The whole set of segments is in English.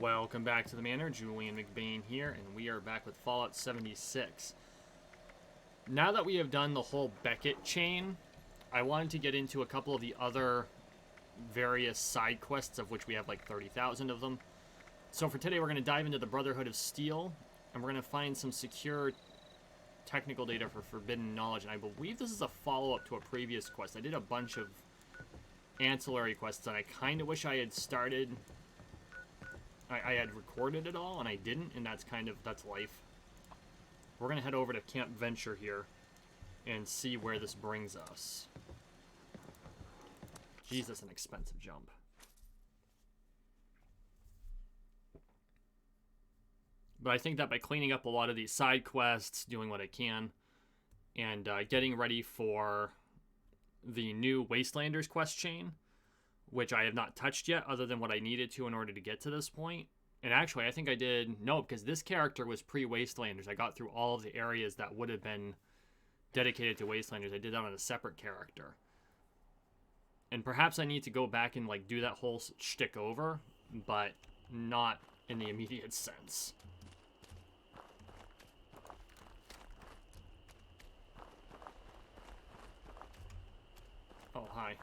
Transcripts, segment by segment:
Welcome back to the Manor. Julian McBain here, and we are back with Fallout 76. Now that we have done the whole Beckett chain, I wanted to get into a couple of the other various side quests, of which we have like 30,000 of them. So for today, we're going to dive into the Brotherhood of Steel, and we're going to find some secure technical data for forbidden knowledge. And I believe this is a follow-up to a previous quest. I did a bunch of ancillary quests, and I kind of wish I had started... I had recorded it all, and I didn't, and that's life. We're going to head over to Camp Venture here and see where this brings us. Jeez, that's an expensive jump. But I think that by cleaning up a lot of these side quests, doing what I can, and getting ready for the new Wastelanders quest chain, which I have not touched yet other than what I needed to in order to get to this point. And actually, I think I did... No, because this character was pre-Wastelanders. I got through all of the areas that would have been dedicated to Wastelanders. I did that on a separate character. And perhaps I need to go back and like do that whole shtick over, but not in the immediate sense. Oh, hi.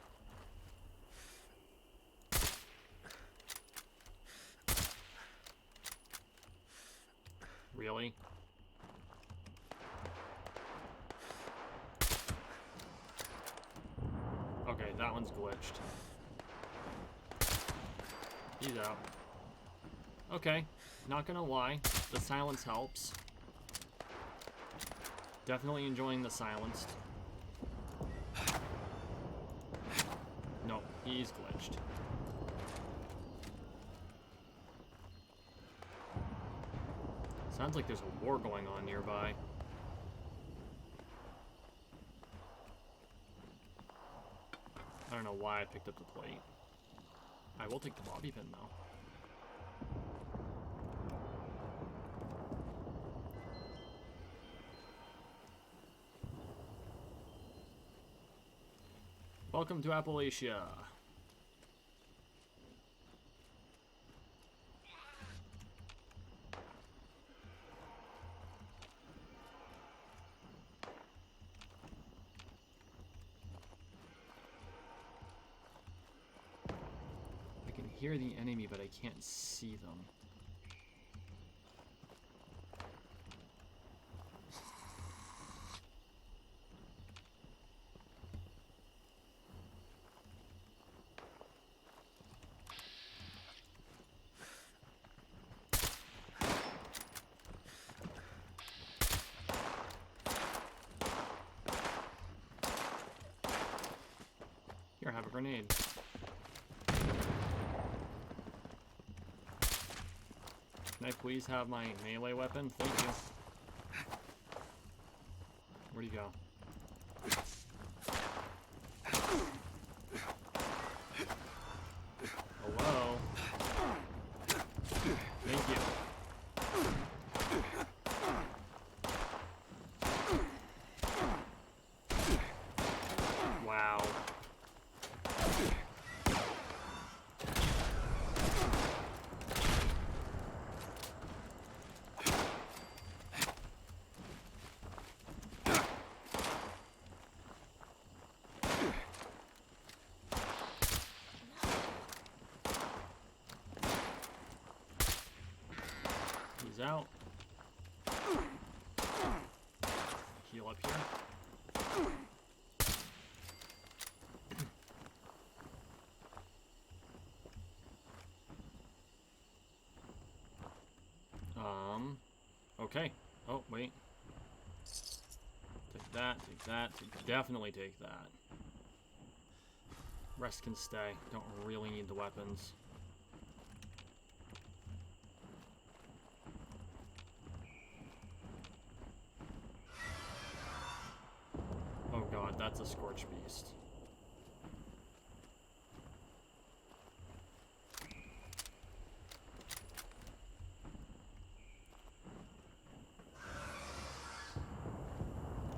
Really? Okay, that one's glitched. He's out. Okay, not gonna lie, the silence helps. Definitely enjoying the silence. Nope, he's glitched. Sounds like there's a war going on nearby. I don't know why I picked up the plate. I will take the bobby pin, though. Welcome to Appalachia. Hear the enemy, but I can't see them. Here, have a grenade. Can I please have my melee weapon? Thank you. Where'd he go? Hello? Thank you. Wow. He's out. Heal up here. Okay. Oh, wait. Take that, definitely take that. Rest can stay. Don't really need the weapons. Oh god, that's a scorch beast.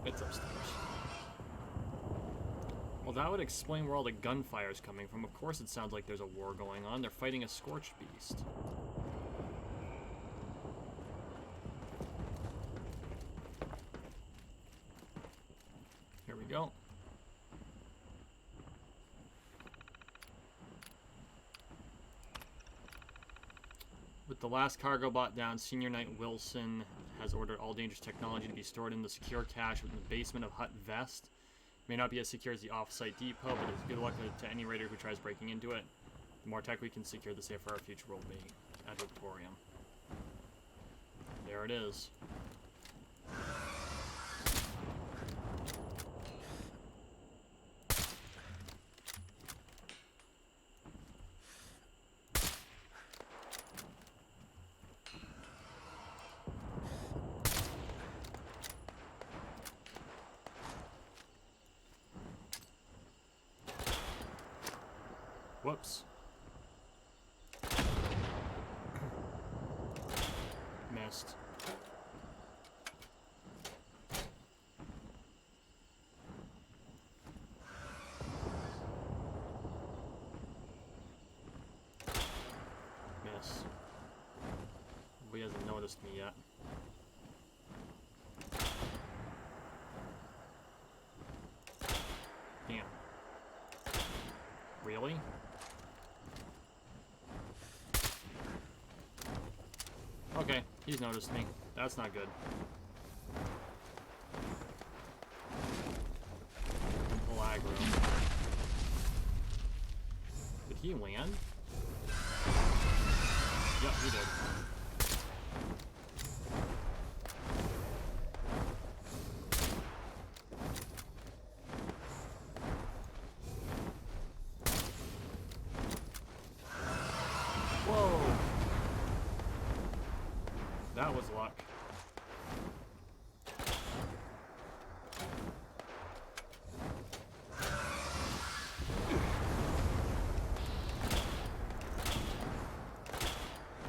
It's upstairs. Well, that would explain where all the gunfire is coming from. Of course it sounds like there's a war going on. They're fighting a scorched beast. we go. With the last cargo bot down, Senior Knight Wilson has ordered all dangerous technology to be stored in the secure cache within the basement of Hut Vest. May not be as secure as the off-site depot, but it's good luck to any raider who tries breaking into it. The more tech we can secure, the safer our future will be. At Victorium. There it is. Whoops. Missed. Miss. He hasn't noticed me yet. Damn. Really? Okay, he's noticed me. That's not good. Full aggro. Did he land? Yep, he did. Whoa! That was luck.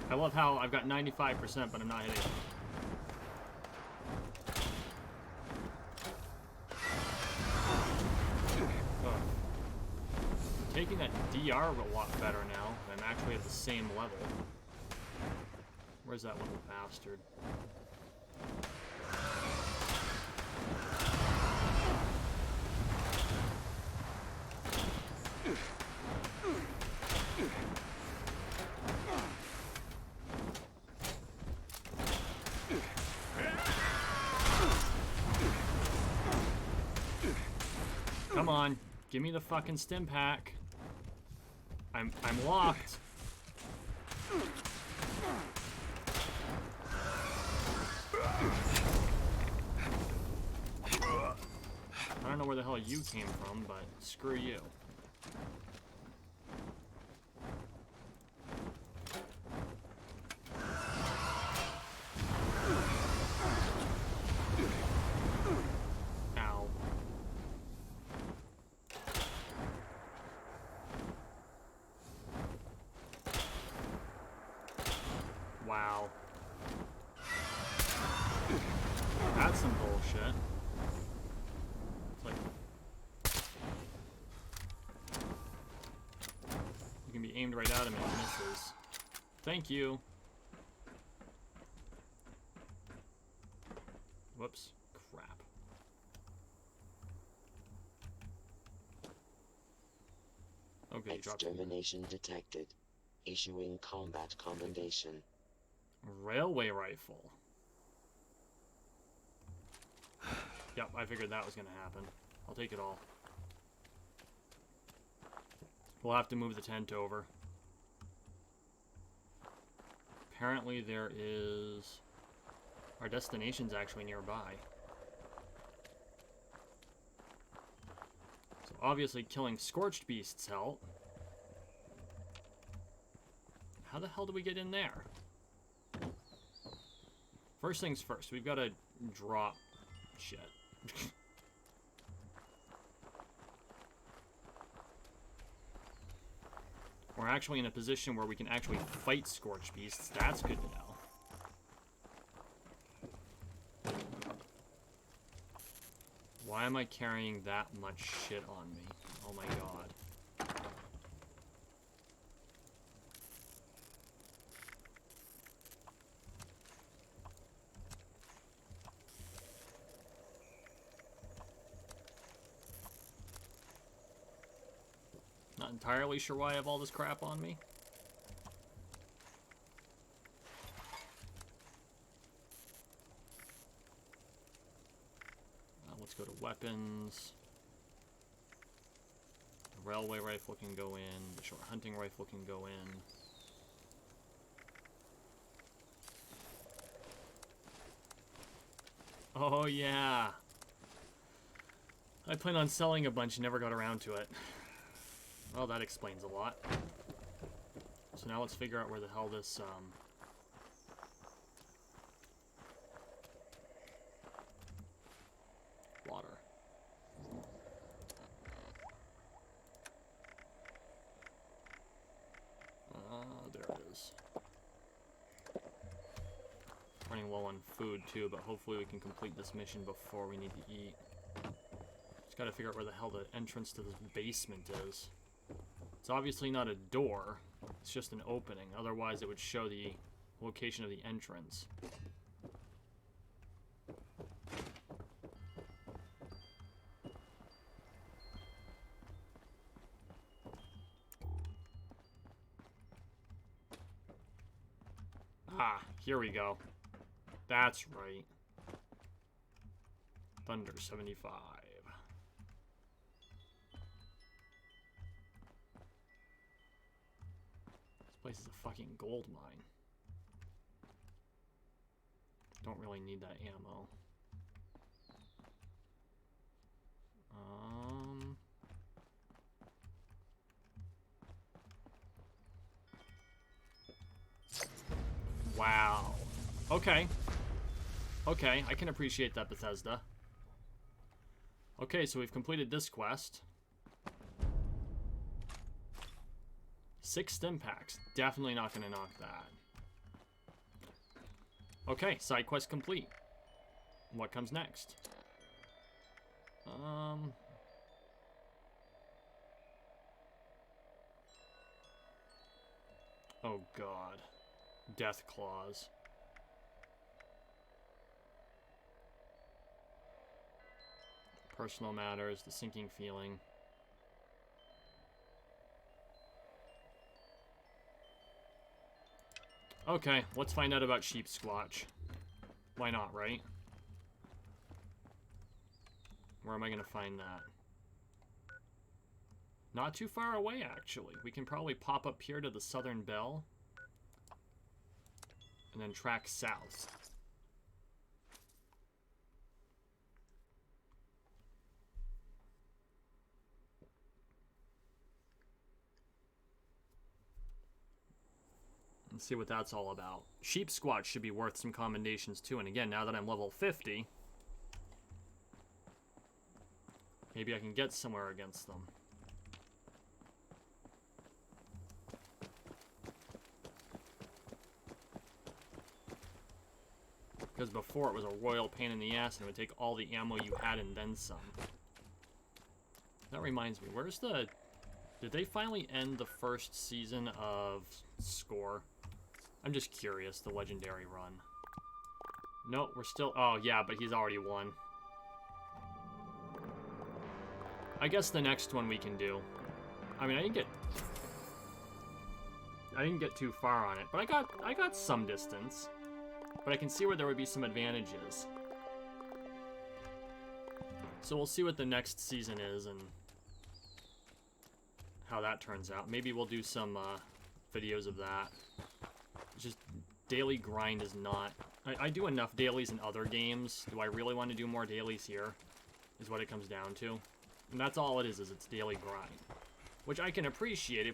I love how I've got 95%, but I'm not hitting. Oh. Taking that DR a lot better now. I'm actually at the same level. Where's that little bastard? Come on, give me the fucking stim pack. I'm locked. I don't know where the hell you came from, but screw you. Ow. Wow. That's some bullshit. It's like... you can be aimed right at him and it misses. Thank you. Whoops. Crap. Okay, Extermination detected. Issuing combat commendation. Railway rifle. Yep, I figured that was going to happen. I'll take it all. We'll have to move the tent over. Apparently there is... our destination's actually nearby. So obviously killing scorched beasts help. How the hell do we get in there? First things first, we've got to drop shit. We're actually in a position where we can actually fight scorched beasts. That's good to know. Why am I carrying that much shit on me? Oh my god. Not entirely sure why I have all this crap on me. Let's go to weapons. The railway rifle can go in. The short hunting rifle can go in. Oh yeah. I plan on selling a bunch and never got around to it. Well, that explains a lot. So now let's figure out where the hell this water. There it is. Running low on food too, but hopefully we can complete this mission before we need to eat. Just gotta figure out where the hell the entrance to this basement is. It's obviously not a door, it's just an opening. Otherwise it would show the location of the entrance. Ah, here we go. That's right. Thunder 75. This place is a fucking gold mine. Don't really need that ammo. Wow. Okay. Okay, I can appreciate that, Bethesda. Okay, so we've completed this quest. 6 stim packs. Definitely not going to knock that. Okay, side quest complete. What comes next? Oh god. Death claws. Personal matters, the sinking feeling. Okay, let's find out about Sheep Squatch. Why not, right? Where am I going to find that? Not too far away, actually. We can probably pop up here to the Southern Bell. And then track south. And see what that's all about. Sheep Squatch should be worth some commendations too. And again, now that I'm level 50, maybe I can get somewhere against them. Because before it was a royal pain in the ass and it would take all the ammo you had and then some. That reminds me, where's the... Did they finally end the first season of Score? I'm just curious, the legendary run. No, we're still... Oh, yeah, but he's already won. I guess the next one we can do. I mean, I didn't get too far on it, but I got some distance. But I can see where there would be some advantages. So we'll see what the next season is and how that turns out. Maybe we'll do some videos of that. It's just daily grind is not... I do enough dailies in other games. Do I really want to do more dailies here? Is what it comes down to. And that's all it is it's daily grind. Which I can appreciate. I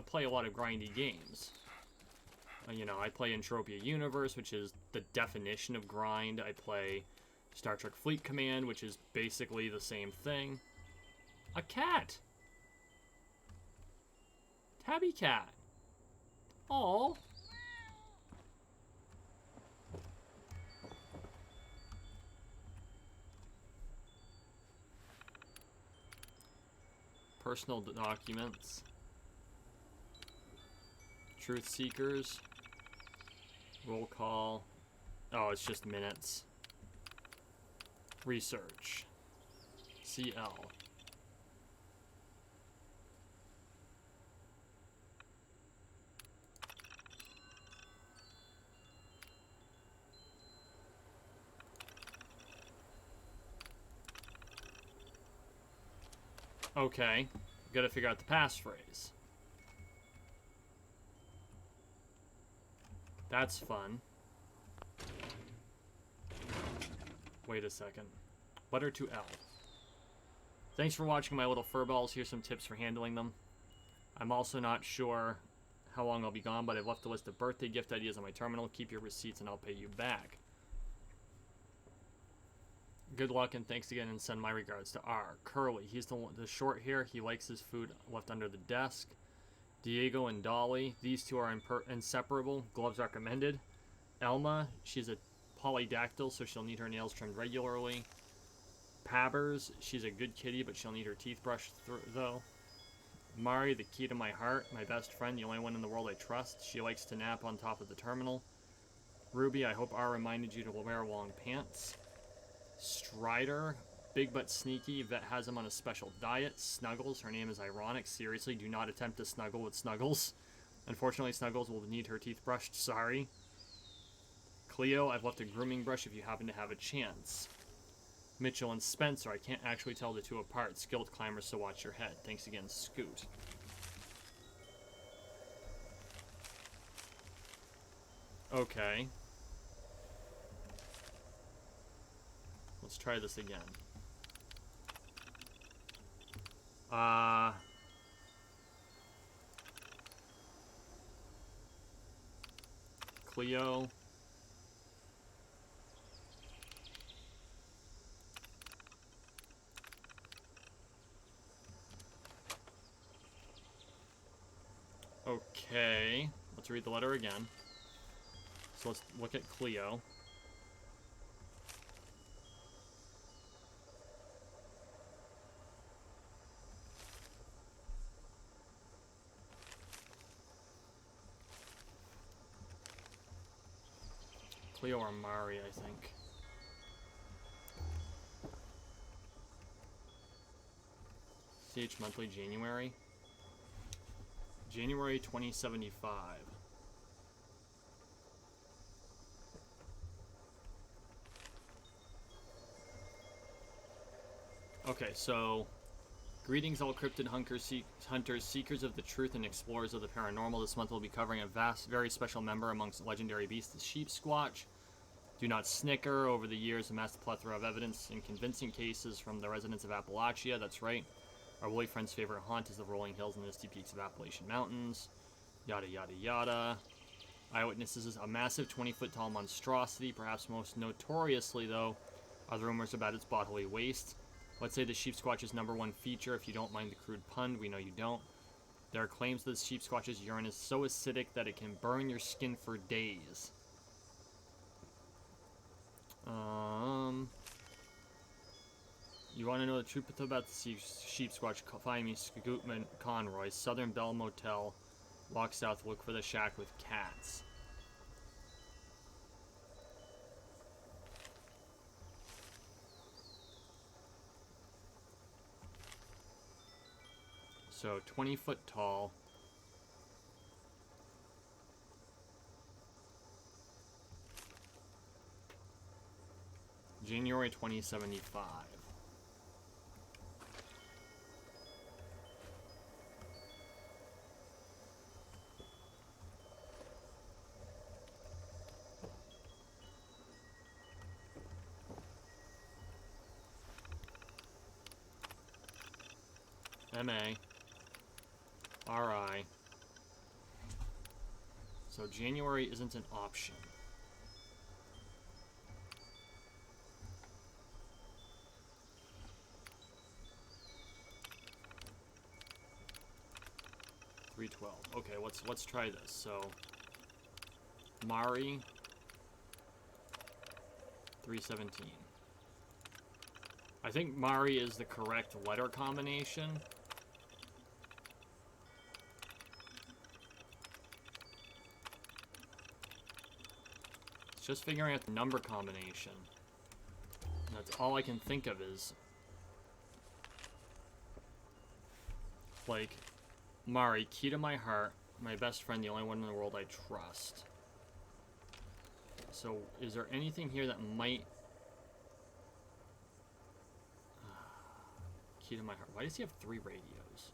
play a lot of grindy games. You know, I play Entropia Universe, which is the definition of grind. I play Star Trek Fleet Command, which is basically the same thing. A cat! Tabby cat! Aww! Personal documents. Truth Seekers. Roll call. Oh, it's just minutes. Research. CL. Okay. Gotta figure out the passphrase. That's fun. Wait a second. Butter to L. Thanks for watching my little furballs. Here's some tips for handling them. I'm also not sure how long I'll be gone, but I've left a list of birthday gift ideas on my terminal. Keep your receipts and I'll pay you back. Good luck and thanks again, and send my regards to R. Curly, he's the short hair. He likes his food left under the desk. Diego and Dolly, these two are inseparable. Gloves recommended. Elma, she's a polydactyl, so she'll need her nails trimmed regularly. Pabbers, she's a good kitty, but she'll need her teeth brushed though. Mari, the key to my heart, my best friend, the only one in the world I trust. She likes to nap on top of the terminal. Ruby, I hope R reminded you to wear long pants. Strider, big but sneaky. Vet has him on a special diet. Snuggles, her name is ironic. Seriously, do not attempt to snuggle with Snuggles. Unfortunately, Snuggles will need her teeth brushed. Sorry. Cleo, I've left a grooming brush if you happen to have a chance. Mitchell and Spencer, I can't actually tell the two apart. Skilled climbers, so watch your head. Thanks again, Scoot. Okay. Let's try this again. Cleo. Okay. Let's read the letter again. So let's look at Cleo. Cleo or Mari, I think. CH monthly January. January 2075. Okay, so greetings all cryptid hunters, seekers of the truth, and explorers of the paranormal. This month we'll be covering a very special member amongst legendary beasts, the sheep squatch. Do not snicker. Over the years, amassed a plethora of evidence in convincing cases from the residents of Appalachia. That's right. Our woolly friend's favorite haunt is the rolling hills and misty peaks of Appalachian Mountains. Yada, yada, yada. Eyewitnesses is a massive 20-foot tall monstrosity. Perhaps most notoriously, though, are the rumors about its bodily waste. Let's say the sheep squatch's #1 feature, if you don't mind the crude pun. We know you don't. There are claims that the sheep squatch's urine is so acidic that it can burn your skin for days. You want to know the truth about the sheep squatch? Find me Scootman Conroy, Southern Bell Motel. Walk south, look for the shack with cats. So 20 foot tall. January 2075. MA. RI. So January isn't an option. $312. Okay, let's try this. So Mari 317. I think Mari is the correct letter combination. It's just figuring out the number combination. And that's all I can think of is like Mari, key to my heart, my best friend, the only one in the world I trust. So, is there anything here that might... Key to my heart. Why does he have 3 radios?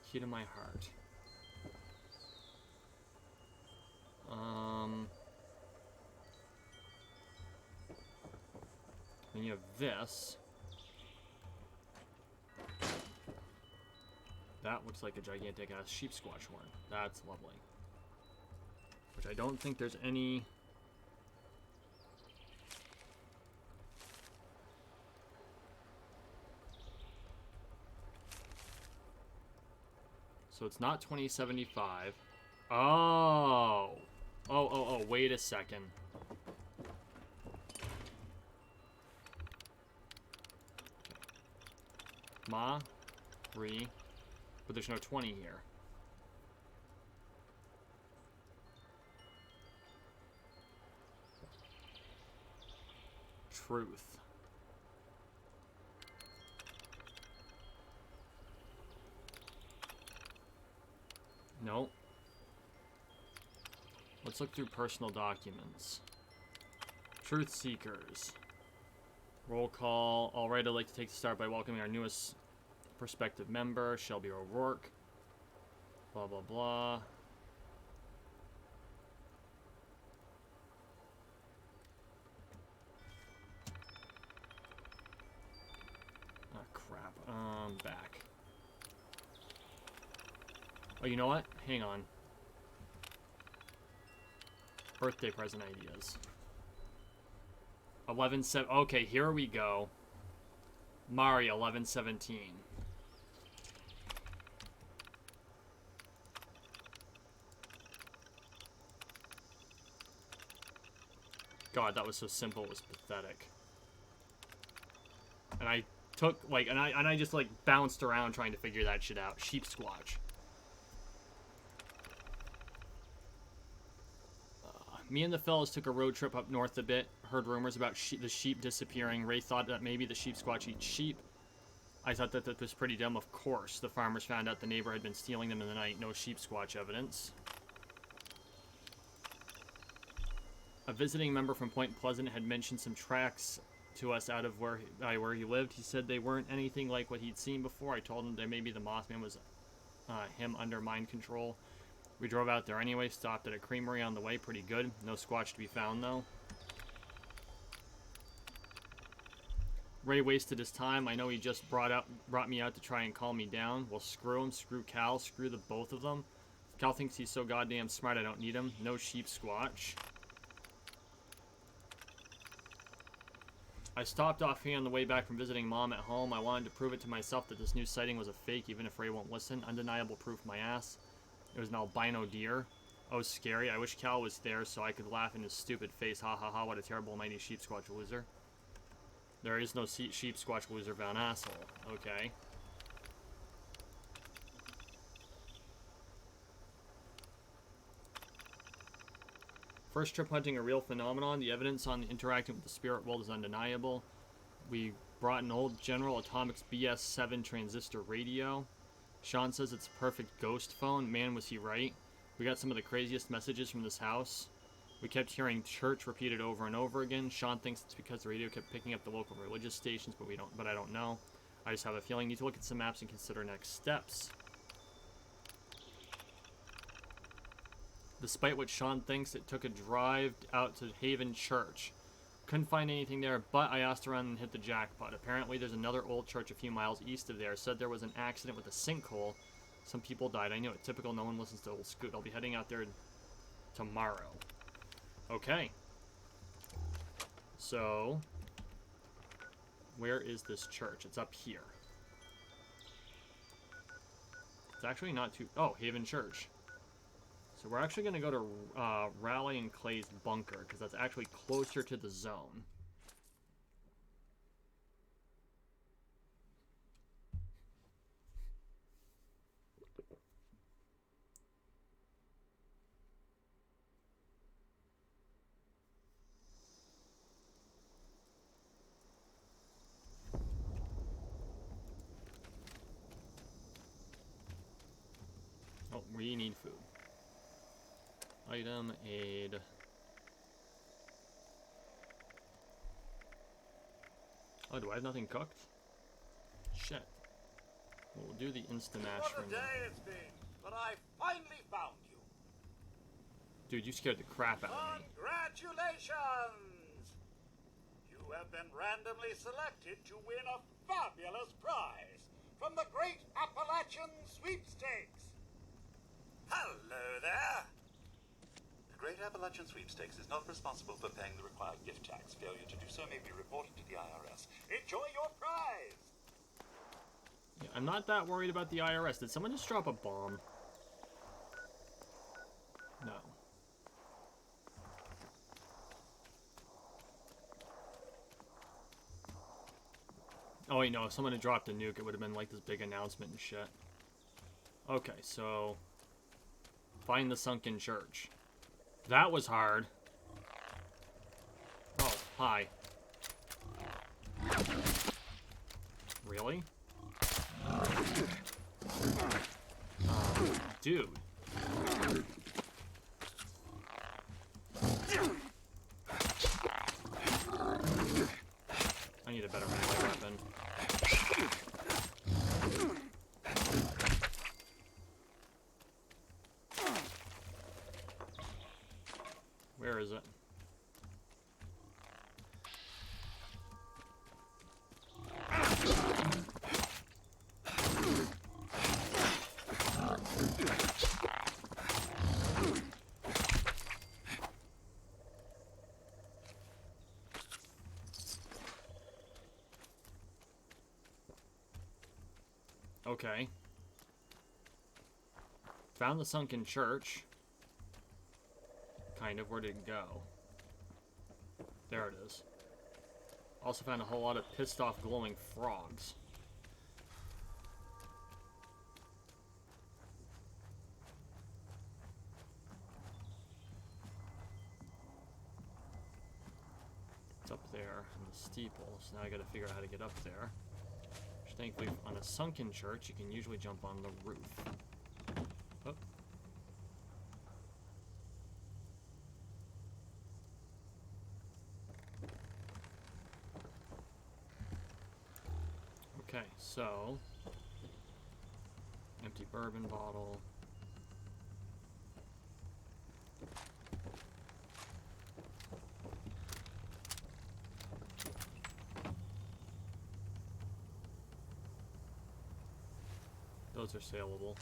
Key to my heart. Then you have this. That looks like a gigantic ass sheep squatch horn. That's lovely. Which I don't think there's any. So it's not 2075. Oh. Oh, wait a second. Ma, 3. But there's no 20 here. Truth. Nope. Let's look through personal documents. Truth seekers. Roll call. Alright, I'd like to take the start by welcoming our newest prospective member, Shelby O'Rourke. Blah, blah, blah. Ah, crap. Back. Oh, you know what? Hang on. Birthday present ideas. 11-7. Okay, here we go. Mari, 11-17. God, that was so simple. It was pathetic. And I took, like, and I just, like, bounced around trying to figure that shit out. Sheep squatch. Me and the fellas took a road trip up north a bit. Heard rumors about the sheep disappearing. Ray thought that maybe the sheep squatch eats sheep. I thought that was pretty dumb. Of course, the farmers found out the neighbor had been stealing them in the night. No sheep squatch evidence. A visiting member from Point Pleasant had mentioned some tracks to us out of where he lived. He said they weren't anything like what he'd seen before. I told him that maybe the Mothman was him under mind control. We drove out there anyway, stopped at a creamery on the way, pretty good. No squatch to be found, though. Ray wasted his time. I know he just brought me out to try and calm me down. Well, screw him, screw Cal, screw the both of them. Cal thinks he's so goddamn smart I don't need him. No sheep squatch. I stopped off here on the way back from visiting Mom at home. I wanted to prove it to myself that this new sighting was a fake, even if Ray won't listen. Undeniable proof, my ass. It was an albino deer. Oh, scary. I wish Cal was there so I could laugh in his stupid face. Ha ha ha, what a terrible mighty sheep squatch loser. There is no sheep squatch loser, Van Asshole. Okay. First trip hunting a real phenomenon. The evidence on interacting with the spirit world is undeniable. We brought an old General Atomics BS7 transistor radio. Sean says it's a perfect ghost phone. Man, was he right. We got some of the craziest messages from this house. We kept hearing church repeated over and over again. Sean thinks it's because the radio kept picking up the local religious stations, but I don't know. I just have a feeling. Need to look at some maps and consider next steps. Despite what Sean thinks, it took a drive out to Haven Church. Couldn't find anything there, but I asked around and hit the jackpot. Apparently, there's another old church a few miles east of there. Said there was an accident with a sinkhole. Some people died. I knew it. Typical, no one listens to old Scoot. I'll be heading out there tomorrow. Okay. So, where is this church? It's up here. It's actually not too... Oh, Haven Church. So we're actually going to go to Raleigh and Clay's bunker, because that's actually closer to the zone. Oh, we need food. Item, aid. Oh, do I have nothing cooked? Shit. We'll do the Instamash What for a now. day it's been, but I finally found you. Dude, you scared the crap out of me. Congratulations! You have been randomly selected to win a fabulous prize from the Great Appalachian Sweepstakes. Hello there! The Great Appalachian Sweepstakes is not responsible for paying the required gift tax. Failure to do so may be reported to the IRS. Enjoy your prize! Yeah, I'm not that worried about the IRS. Did someone just drop a bomb? No. Oh wait, no, if someone had dropped a nuke, it would have been like this big announcement and shit. Okay, so... Find the sunken church. That was hard. Oh, hi. Really? Dude. I need a better melee weapon. Where is it? Okay. Found the sunken church. Kind of. Where did it go? There it is. Also found a whole lot of pissed off glowing frogs. It's up there in the steeple, so now I gotta figure out how to get up there. Which thankfully on a sunken church you can usually jump on the roof. Oh. Okay, so empty bourbon bottle. Those are saleable.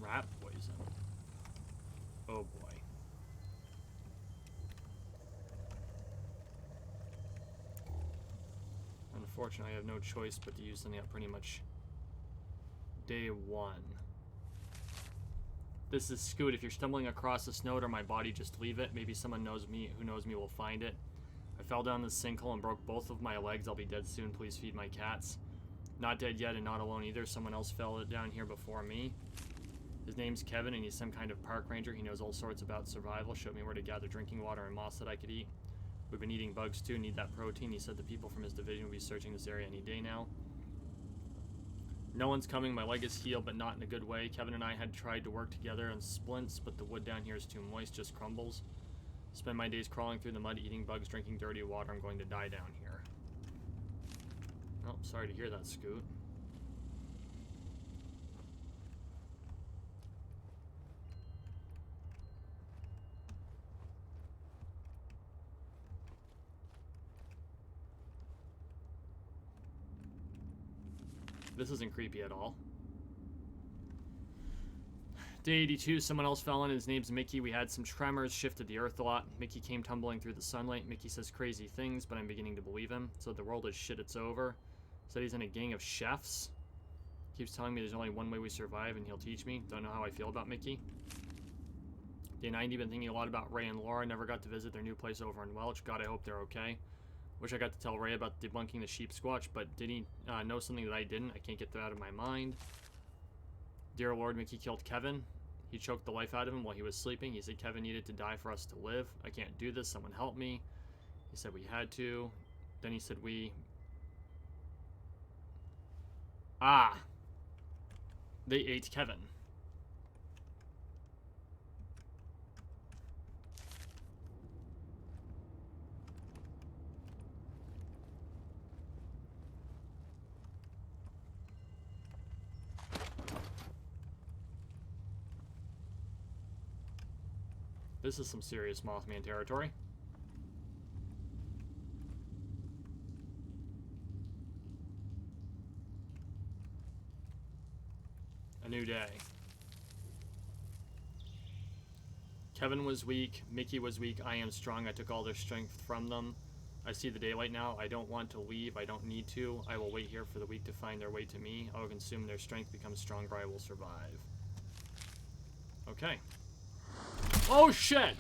Rat poison. Oh boy. Unfortunately, I have no choice but to use something at pretty much day one. This is Scoot. If you're stumbling across this note or my body, just leave it. Maybe someone knows me who knows me will find it. I fell down this sinkhole and broke both of my legs. I'll be dead soon. Please feed my cats. Not dead yet and not alone either. Someone else fell down here before me. His name's Kevin and he's some kind of park ranger. He knows all sorts about survival. Showed me where to gather drinking water and moss that I could eat. We've been eating bugs too. Need that protein. He said the people from his division will be searching this area any day now. No one's coming. My leg is healed, but not in a good way. Kevin and I had tried to work together on splints, but the wood down here is too moist, just crumbles. Spend my days crawling through the mud, eating bugs, drinking dirty water. I'm going to die down here. Oh, sorry to hear that, Scoot. This isn't creepy at all. Day 82, someone else fell in. His name's Mickey. We had some tremors, shifted the earth a lot. Mickey came tumbling through the sunlight. Mickey says crazy things, but I'm beginning to believe him. So the world is shit, it's over. Said he's in a gang of chefs. Keeps telling me there's only one way we survive and he'll teach me. Don't know how I feel about Mickey. Day 90, been thinking a lot about Ray and Laura. Never got to visit their new place over in Welch. God, I hope they're okay. Wish I got to tell Ray about debunking the sheep squatch, but did he know something that I didn't? I can't get that out of my mind. Dear Lord, Mickey killed Kevin. He choked the life out of him while he was sleeping. He said Kevin needed to die for us to live. I can't do this. Someone help me. He said we had to. Then he said we... Ah! They ate Kevin. This is some serious Mothman territory. A new day. Kevin was weak. Mickey was weak. I am strong. I took all their strength from them. I see the daylight now. I don't want to leave. I don't need to. I will wait here for the weak to find their way to me. I will consume their strength, become stronger. I will survive. Okay. Oh, shit!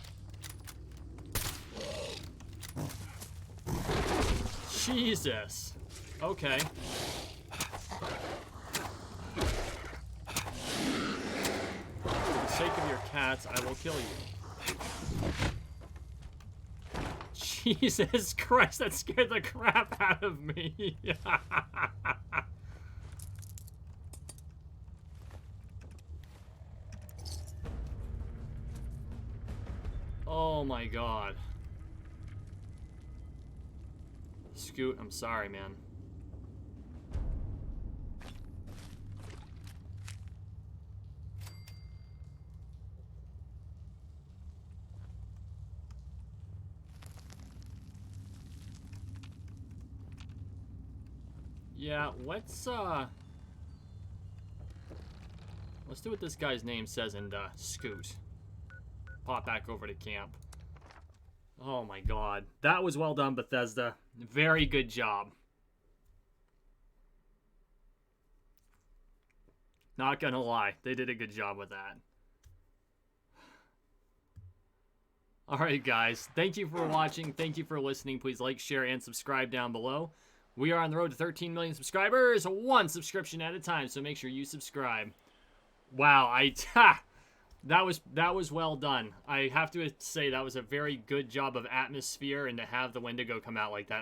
Jesus. Okay. For the sake of your cats, I will kill you. Jesus Christ, that scared the crap out of me. Oh my god. Scoot, I'm sorry, man. Yeah, let's do what this guy's name says and scoot. Pop back over to camp. Oh my god. That was well done, Bethesda. Very good job. Not gonna lie, they did a good job with that. Alright guys, thank you for watching, thank you for listening. Please like, share, and subscribe down below. We are on the road to 13 million subscribers, one subscription at a time, so make sure you subscribe. Wow, that was well done. I have to say that was a very good job of atmosphere, and to have the Wendigo come out like that,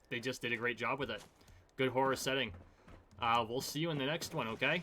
they just did a great job with it. Good horror setting. We'll see you in the next one, okay?